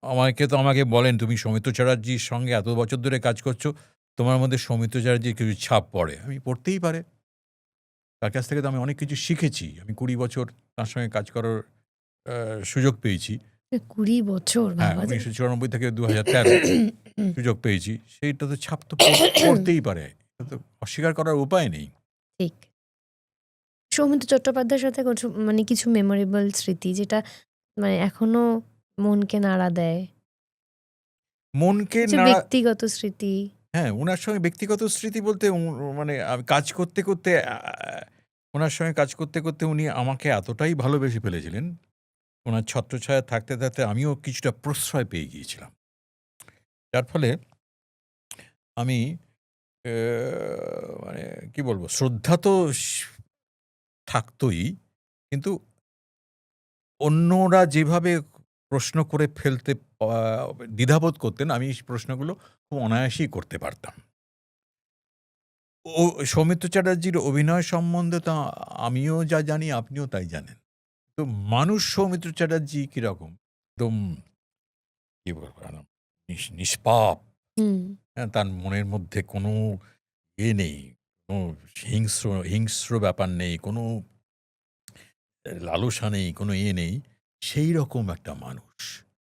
আমাকে বলেন, "তুমি সৌমিত্র চ্যাটার্জির সঙ্গে এত বছর ধরে কাজ করছো, তোমার মধ্যে সৌমিত্র চ্যাটার্জির কিছু ছাপ পড়ে।" আমি পড়তেই পারে। তার কাছ থেকে তো আমি অনেক কিছু শিখেছি। আমি ২০ বছর তার সঙ্গে কাজ করার আ সুযোগ পেয়েছি। ২০ বছর হ্যাঁ, ভাবা যায়। ১৯৯৪ থেকে ২০১৩ সুযোগ পেয়েছি। সেইটা তো ছাপ তো পড়তেই পারে। এটা তো অস্বীকার করার উপায় নেই। ঠিক। সৌমিত্র চট্টোপাধ্যায়ের সাথে মানে কিছু মেমোরেবল স্মৃতি যেটা মানে এখনো মনকে নাড়া দেয়। মনকে কিছু নাড়া ব্যক্তিগত স্মৃতি। হ্যাঁ, উনার সঙ্গে ব্যক্তিগত স্মৃতি বলতে মানে আমি কাজ করতে, করতে উনার সঙ্গে কাজ করতে, করতে উনি আমাকে এতটাই ভালোবেসে ফেলেছিলেন, উনার ছত্রছায়ায় থাকতে, থাকতে আমিও কিছুটা প্রশ্রয় পেয়ে গিয়েছিলাম। যার ফলে আমি অ্যা মানে কি বলব? শ্রদ্ধা তো থাকতই। কিন্তু অন্যরা যেভাবে প্রশ্ন করে ফেলতে আ দ্বিধাবোধ করতেন, আমি এই প্রশ্নগুলো খুব অনায়াসেই করতে পারতাম। সৌমিত্র চ্যাটার্জির অভিনয় সম্বন্ধে তো আমিও যা জানি আপনিও তাই জানেন। তো মানুষ সৌমিত্র চ্যাটার্জি কিরকম? একদম কি বলবো? একদম নিষ্পাপ। হুম। হ্যাঁ? তার মনের মধ্যে কোনো ইয়ে নেই। কোনো হিংস্র হিংস্র ব্যাপার নেই। কোনো লালসা নেই, কোনো ইয়ে নেই। সেইরকম একটা মানুষ।